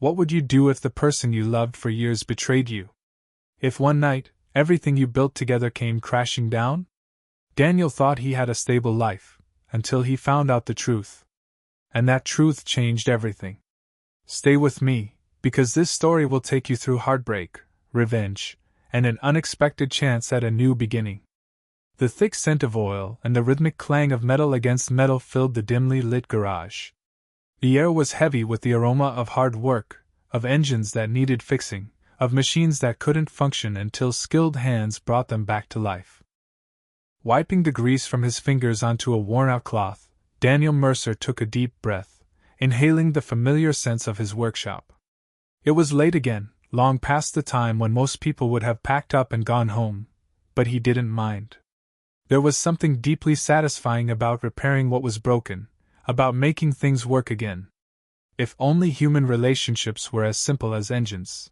What would you do if the person you loved for years betrayed you? If one night, everything you built together came crashing down? Daniel thought he had a stable life, until he found out the truth. And that truth changed everything. Stay with me, because this story will take you through heartbreak, revenge, and an unexpected chance at a new beginning. The thick scent of oil and the rhythmic clang of metal against metal filled the dimly lit garage. The air was heavy with the aroma of hard work, of engines that needed fixing, of machines that couldn't function until skilled hands brought them back to life. Wiping the grease from his fingers onto a worn-out cloth, Daniel Mercer took a deep breath, inhaling the familiar sense of his workshop. It was late again, long past the time when most people would have packed up and gone home, but he didn't mind. There was something deeply satisfying about repairing what was broken, about making things work again. If only human relationships were as simple as engines.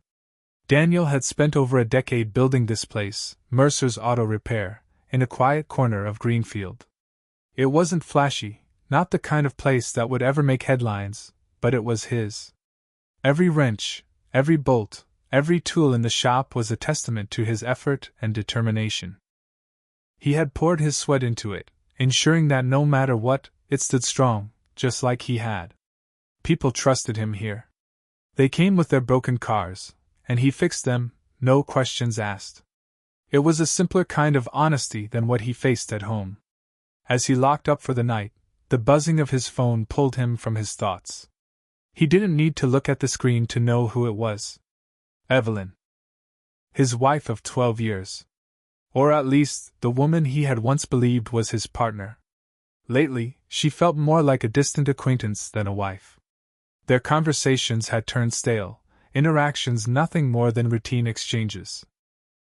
Daniel had spent over a decade building this place, Mercer's Auto Repair, in a quiet corner of Greenfield. It wasn't flashy, not the kind of place that would ever make headlines, but it was his. Every wrench, every bolt, every tool in the shop was a testament to his effort and determination. He had poured his sweat into it, ensuring that no matter what, it stood strong, just like he had. People trusted him here. They came with their broken cars, and he fixed them, no questions asked. It was a simpler kind of honesty than what he faced at home. As he locked up for the night, the buzzing of his phone pulled him from his thoughts. He didn't need to look at the screen to know who it was. Evelyn. His wife of 12 years. Or at least, the woman he had once believed was his partner. Lately, she felt more like a distant acquaintance than a wife. Their conversations had turned stale, interactions nothing more than routine exchanges.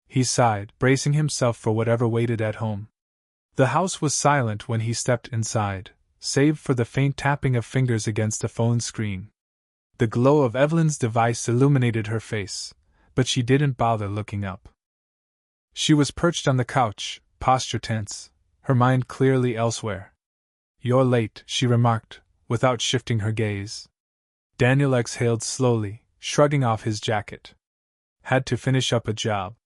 He sighed, bracing himself for whatever waited at home. The house was silent when he stepped inside, save for the faint tapping of fingers against a phone screen. The glow of Evelyn's device illuminated her face, but she didn't bother looking up. She was perched on the couch, posture tense, her mind clearly elsewhere. "You're late," she remarked, without shifting her gaze. Daniel exhaled slowly, shrugging off his jacket. Had to finish up a job.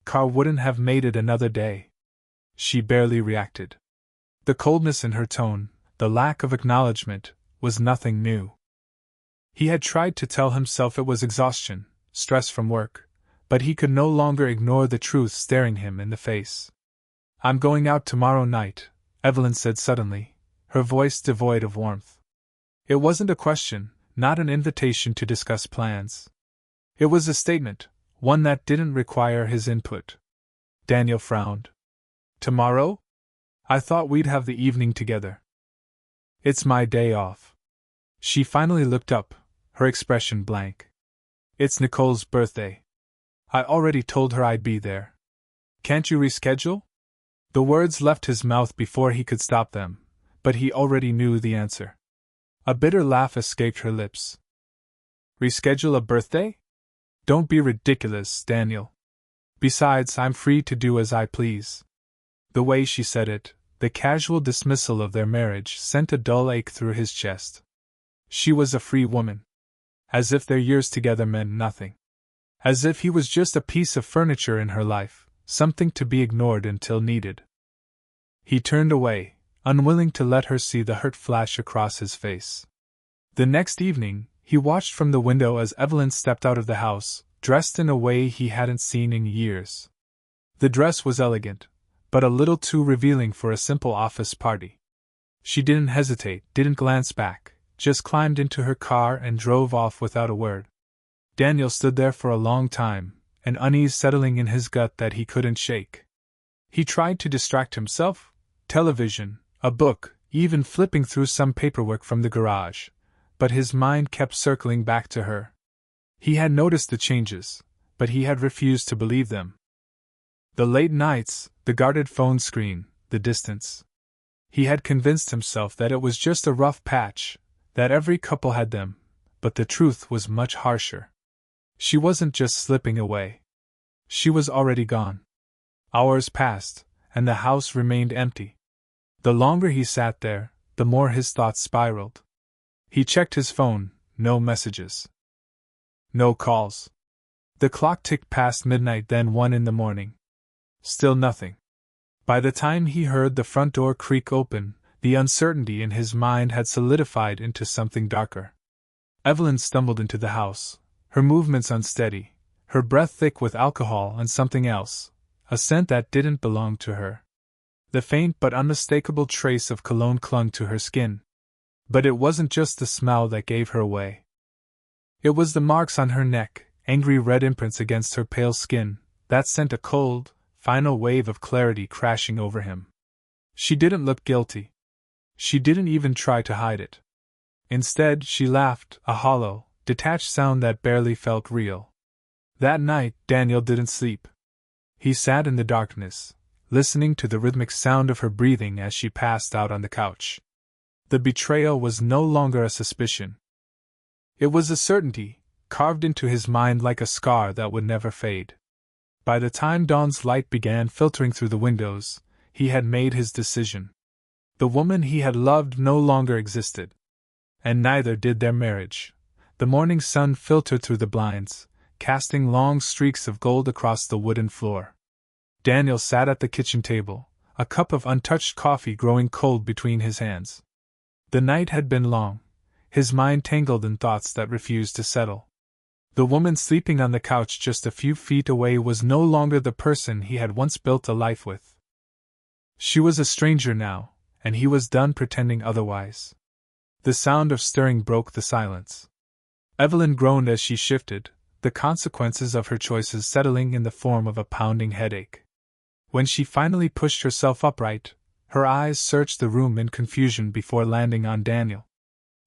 Car wouldn't have made it another day. She barely reacted. The coldness in her tone, the lack of acknowledgement, was nothing new. He had tried to tell himself it was exhaustion, stress from work, but he could no longer ignore the truth staring him in the face. "I'm going out tomorrow night," Evelyn said suddenly, her voice devoid of warmth. It wasn't a question, not an invitation to discuss plans. It was a statement, one that didn't require his input. Daniel frowned. "Tomorrow? I thought we'd have the evening together." "It's my day off." She finally looked up, her expression blank. "It's Nicole's birthday. I already told her I'd be there. Can't you reschedule?" The words left his mouth before he could stop them, but he already knew the answer. A bitter laugh escaped her lips. "Reschedule a birthday? Don't be ridiculous, Daniel. Besides, I'm free to do as I please." The way she said it, the casual dismissal of their marriage, sent a dull ache through his chest. She was a free woman. As if their years together meant nothing. As if he was just a piece of furniture in her life, something to be ignored until needed. He turned away, unwilling to let her see the hurt flash across his face. The next evening, he watched from the window as Evelyn stepped out of the house, dressed in a way he hadn't seen in years. The dress was elegant, but a little too revealing for a simple office party. She didn't hesitate, didn't glance back, just climbed into her car and drove off without a word. Daniel stood there for a long time, an unease settling in his gut that he couldn't shake. He tried to distract himself, television, a book, even flipping through some paperwork from the garage, but his mind kept circling back to her. He had noticed the changes, but he had refused to believe them. The late nights, the guarded phone screen, the distance. He had convinced himself that it was just a rough patch, that every couple had them, but the truth was much harsher. She wasn't just slipping away. She was already gone. Hours passed, and the house remained empty. The longer he sat there, the more his thoughts spiraled. He checked his phone, no messages. No calls. The clock ticked past midnight, then 1 in the morning. Still nothing. By the time he heard the front door creak open, the uncertainty in his mind had solidified into something darker. Evelyn stumbled into the house, her movements unsteady, her breath thick with alcohol and something else, a scent that didn't belong to her. The faint but unmistakable trace of cologne clung to her skin. But it wasn't just the smell that gave her away. It was the marks on her neck, angry red imprints against her pale skin, that sent a cold, final wave of clarity crashing over him. She didn't look guilty. She didn't even try to hide it. Instead, she laughed, a hollow, detached sound that barely felt real. That night, Daniel didn't sleep. He sat in the darkness, listening to the rhythmic sound of her breathing as she passed out on the couch. The betrayal was no longer a suspicion. It was a certainty, carved into his mind like a scar that would never fade. By the time dawn's light began filtering through the windows, he had made his decision. The woman he had loved no longer existed. And neither did their marriage. The morning sun filtered through the blinds, casting long streaks of gold across the wooden floor. Daniel sat at the kitchen table, a cup of untouched coffee growing cold between his hands. The night had been long, his mind tangled in thoughts that refused to settle. The woman sleeping on the couch just a few feet away was no longer the person he had once built a life with. She was a stranger now, and he was done pretending otherwise. The sound of stirring broke the silence. Evelyn groaned as she shifted, the consequences of her choices settling in the form of a pounding headache. When she finally pushed herself upright, her eyes searched the room in confusion before landing on Daniel.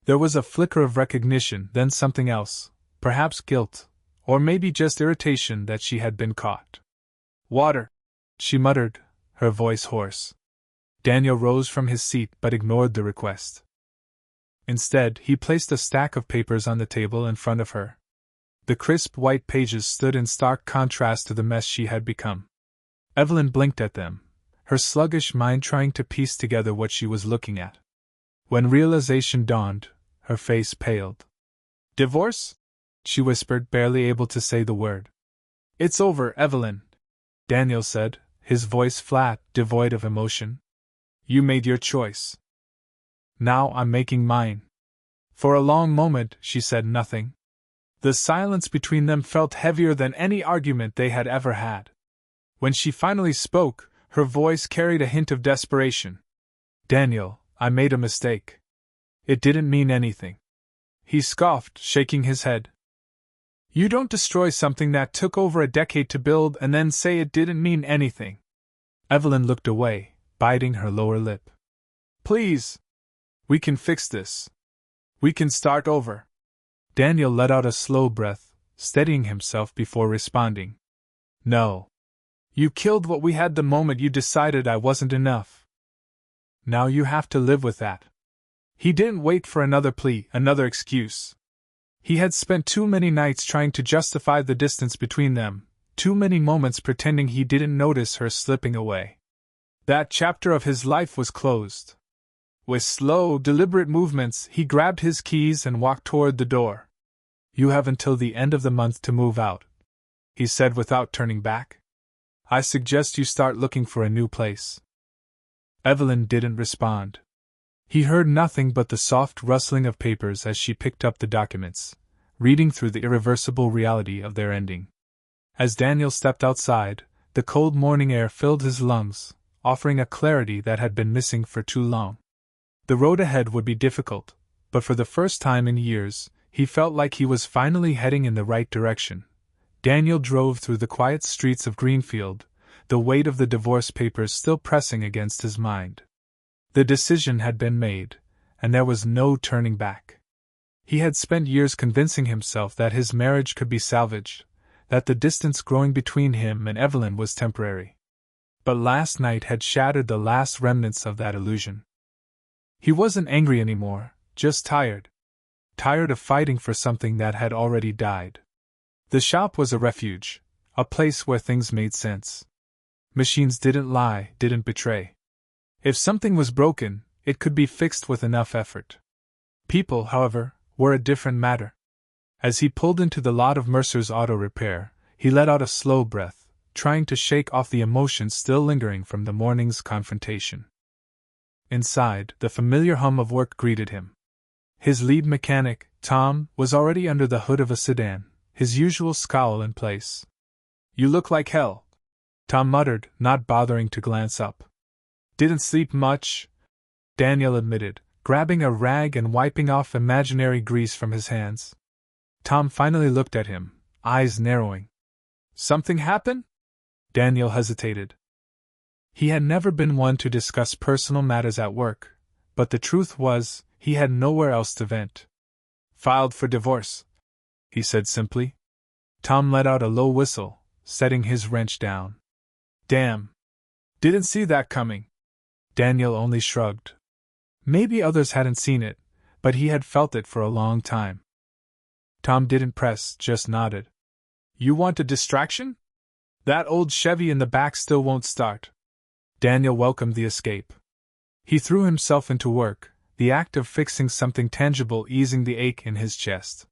There was a flicker of recognition, then something else, perhaps guilt, or maybe just irritation that she had been caught. "Water," she muttered, her voice hoarse. Daniel rose from his seat but ignored the request. Instead, he placed a stack of papers on the table in front of her. The crisp white pages stood in stark contrast to the mess she had become. Evelyn blinked at them, her sluggish mind trying to piece together what she was looking at. When realization dawned, her face paled. "Divorce?" she whispered, barely able to say the word. "It's over, Evelyn," Daniel said, his voice flat, devoid of emotion. "You made your choice. Now I'm making mine." For a long moment, she said nothing. The silence between them felt heavier than any argument they had ever had. When she finally spoke, her voice carried a hint of desperation. "Daniel, I made a mistake. It didn't mean anything." He scoffed, shaking his head. "You don't destroy something that took over a decade to build and then say it didn't mean anything." Evelyn looked away, biting her lower lip. "Please. We can fix this. We can start over." Daniel let out a slow breath, steadying himself before responding. "No. You killed what we had the moment you decided I wasn't enough. Now you have to live with that." He didn't wait for another plea, another excuse. He had spent too many nights trying to justify the distance between them, too many moments pretending he didn't notice her slipping away. That chapter of his life was closed. With slow, deliberate movements, he grabbed his keys and walked toward the door. "You have until the end of the month to move out," he said without turning back. "I suggest you start looking for a new place." Evelyn didn't respond. He heard nothing but the soft rustling of papers as she picked up the documents, reading through the irreversible reality of their ending. As Daniel stepped outside, the cold morning air filled his lungs, offering a clarity that had been missing for too long. The road ahead would be difficult, but for the first time in years, he felt like he was finally heading in the right direction. Daniel drove through the quiet streets of Greenfield, the weight of the divorce papers still pressing against his mind. The decision had been made, and there was no turning back. He had spent years convincing himself that his marriage could be salvaged, that the distance growing between him and Evelyn was temporary. But last night had shattered the last remnants of that illusion. He wasn't angry anymore, just tired. Tired of fighting for something that had already died. The shop was a refuge, a place where things made sense. Machines didn't lie, didn't betray. If something was broken, it could be fixed with enough effort. People, however, were a different matter. As he pulled into the lot of Mercer's Auto Repair, he let out a slow breath, trying to shake off the emotions still lingering from the morning's confrontation. Inside, the familiar hum of work greeted him. His lead mechanic, Tom, was already under the hood of a sedan, his usual scowl in place. "You look like hell," Tom muttered, not bothering to glance up. "Didn't sleep much," Daniel admitted, grabbing a rag and wiping off imaginary grease from his hands. Tom finally looked at him, eyes narrowing. "Something happen?" Daniel hesitated. He had never been one to discuss personal matters at work, but the truth was, he had nowhere else to vent. "Filed for divorce," he said simply. Tom let out a low whistle, setting his wrench down. "Damn. Didn't see that coming." Daniel only shrugged. Maybe others hadn't seen it, but he had felt it for a long time. Tom didn't press, just nodded. "You want a distraction? That old Chevy in the back still won't start." Daniel welcomed the escape. He threw himself into work, the act of fixing something tangible easing the ache in his chest.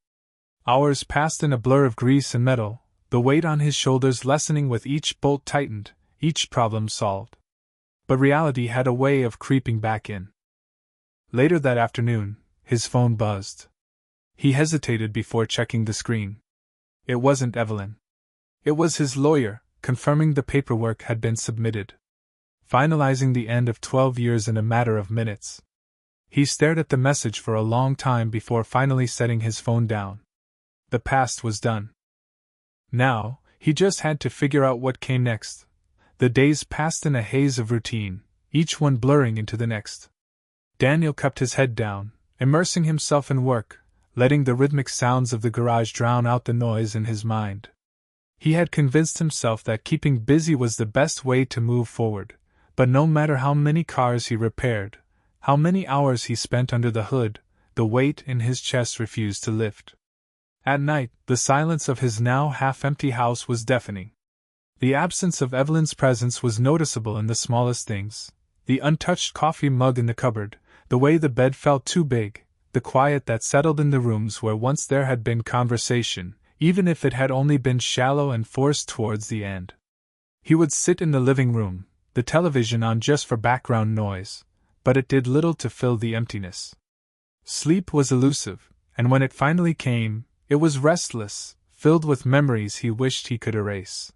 Hours passed in a blur of grease and metal, the weight on his shoulders lessening with each bolt tightened, each problem solved. But reality had a way of creeping back in. Later that afternoon, his phone buzzed. He hesitated before checking the screen. It wasn't Evelyn. It was his lawyer, confirming the paperwork had been submitted, finalizing the end of 12 years in a matter of minutes. He stared at the message for a long time before finally setting his phone down. The past was done. Now, he just had to figure out what came next. The days passed in a haze of routine, each one blurring into the next. Daniel kept his head down, immersing himself in work, letting the rhythmic sounds of the garage drown out the noise in his mind. He had convinced himself that keeping busy was the best way to move forward, but no matter how many cars he repaired, how many hours he spent under the hood, the weight in his chest refused to lift. At night, the silence of his now half-empty house was deafening. The absence of Evelyn's presence was noticeable in the smallest things: the untouched coffee mug in the cupboard, the way the bed felt too big, the quiet that settled in the rooms where once there had been conversation, even if it had only been shallow and forced towards the end. He would sit in the living room, the television on just for background noise, but it did little to fill the emptiness. Sleep was elusive, and when it finally came, it was restless, filled with memories he wished he could erase.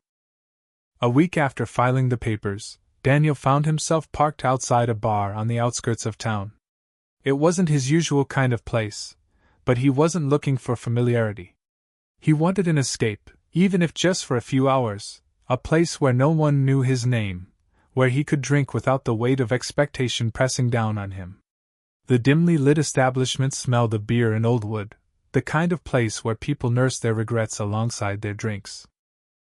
A week after filing the papers, Daniel found himself parked outside a bar on the outskirts of town. It wasn't his usual kind of place, but he wasn't looking for familiarity. He wanted an escape, even if just for a few hours, a place where no one knew his name, where he could drink without the weight of expectation pressing down on him. The dimly lit establishment smelled of beer and old wood, the kind of place where people nursed their regrets alongside their drinks.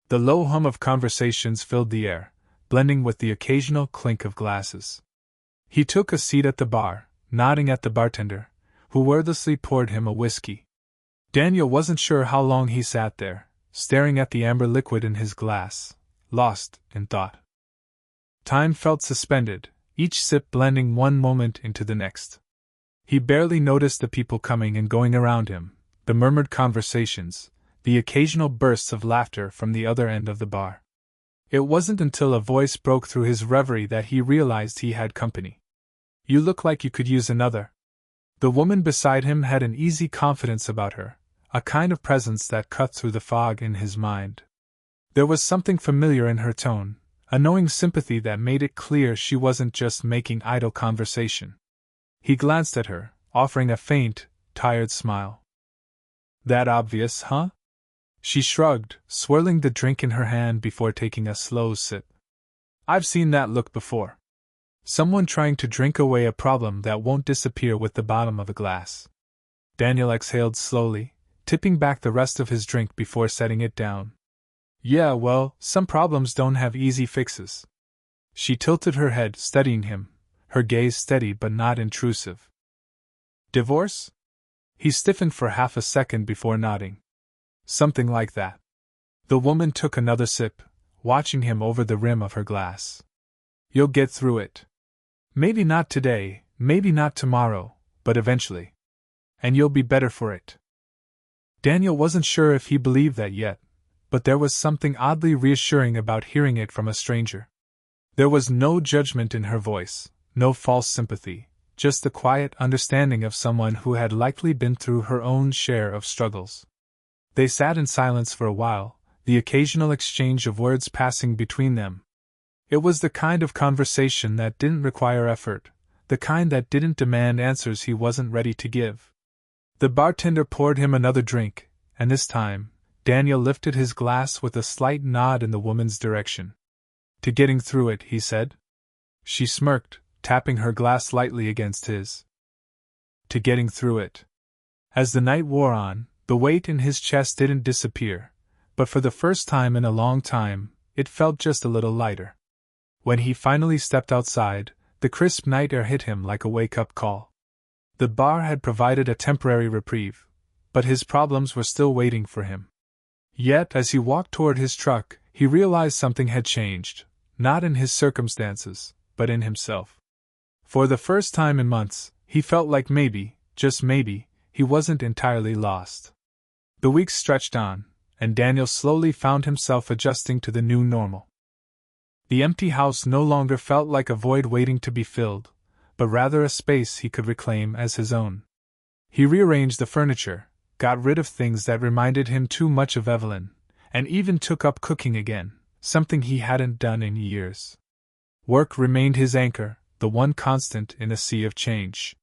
The low hum of conversations filled the air, blending with the occasional clink of glasses. He took a seat at the bar, nodding at the bartender, who wordlessly poured him a whiskey. Daniel wasn't sure how long he sat there, staring at the amber liquid in his glass, lost in thought. Time felt suspended, each sip blending one moment into the next. He barely noticed the people coming and going around him, the murmured conversations, the occasional bursts of laughter from the other end of the bar. It wasn't until a voice broke through his reverie that he realized he had company. "You look like you could use another." The woman beside him had an easy confidence about her, a kind of presence that cut through the fog in his mind. There was something familiar in her tone, a knowing sympathy that made it clear she wasn't just making idle conversation. He glanced at her, offering a faint, tired smile. "That obvious, huh?" She shrugged, swirling the drink in her hand before taking a slow sip. "I've seen that look before. Someone trying to drink away a problem that won't disappear with the bottom of a glass." Daniel exhaled slowly, tipping back the rest of his drink before setting it down. "Yeah, well, some problems don't have easy fixes." She tilted her head, studying him, her gaze steady but not intrusive. "Divorce?" He stiffened for half a second before nodding. "Something like that." The woman took another sip, watching him over the rim of her glass. "You'll get through it. Maybe not today, maybe not tomorrow, but eventually. And you'll be better for it." Daniel wasn't sure if he believed that yet, but there was something oddly reassuring about hearing it from a stranger. There was no judgment in her voice, no false sympathy, just the quiet understanding of someone who had likely been through her own share of struggles. They sat in silence for a while, the occasional exchange of words passing between them. It was the kind of conversation that didn't require effort, the kind that didn't demand answers he wasn't ready to give. The bartender poured him another drink, and this time, Daniel lifted his glass with a slight nod in the woman's direction. "To getting through it," he said. She smirked, tapping her glass lightly against his. "To getting through it." As the night wore on, the weight in his chest didn't disappear, but for the first time in a long time, it felt just a little lighter. When he finally stepped outside, the crisp night air hit him like a wake-up call. The bar had provided a temporary reprieve, but his problems were still waiting for him. Yet, as he walked toward his truck, he realized something had changed, not in his circumstances, but in himself. For the first time in months, he felt like maybe, just maybe, he wasn't entirely lost. The weeks stretched on, and Daniel slowly found himself adjusting to the new normal. The empty house no longer felt like a void waiting to be filled, but rather a space he could reclaim as his own. He rearranged the furniture, got rid of things that reminded him too much of Evelyn, and even took up cooking again, something he hadn't done in years. Work remained his anchor, the one constant in a sea of change.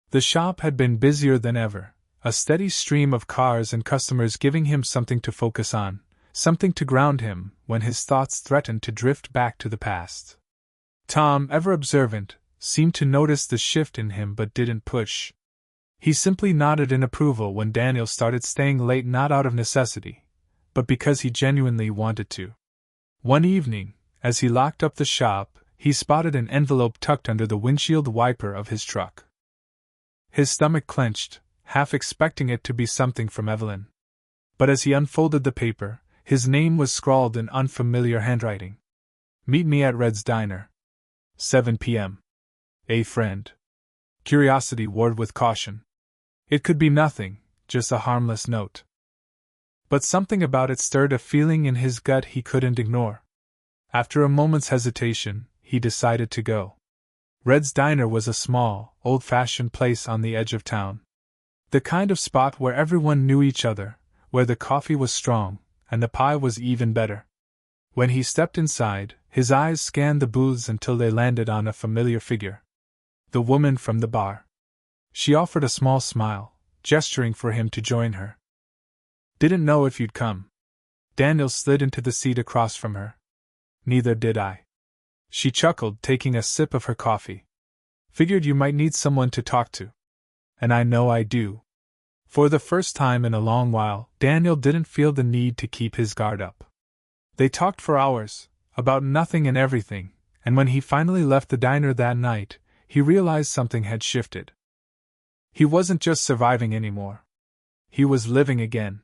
The shop had been busier than ever, a steady stream of cars and customers giving him something to focus on, something to ground him when his thoughts threatened to drift back to the past. Tom, ever observant, seemed to notice the shift in him but didn't push. He simply nodded in approval when Daniel started staying late, not out of necessity, but because he genuinely wanted to. One evening, as he locked up the shop, he spotted an envelope tucked under the windshield wiper of his truck. His stomach clenched, half expecting it to be something from Evelyn. But as he unfolded the paper, his name was scrawled in unfamiliar handwriting. "Meet me at Red's Diner. 7 p.m. A friend." Curiosity warred with caution. It could be nothing, just a harmless note. But something about it stirred a feeling in his gut he couldn't ignore. After a moment's hesitation, he decided to go. Red's Diner was a small, old-fashioned place on the edge of town. The kind of spot where everyone knew each other, where the coffee was strong, and the pie was even better. When he stepped inside, his eyes scanned the booths until they landed on a familiar figure. The woman from the bar. She offered a small smile, gesturing for him to join her. "Didn't know if you'd come." Daniel slid into the seat across from her. "Neither did I." She chuckled, taking a sip of her coffee. "Figured you might need someone to talk to." "And I know I do." For the first time in a long while, Daniel didn't feel the need to keep his guard up. They talked for hours, about nothing and everything, and when he finally left the diner that night, he realized something had shifted. He wasn't just surviving anymore. He was living again.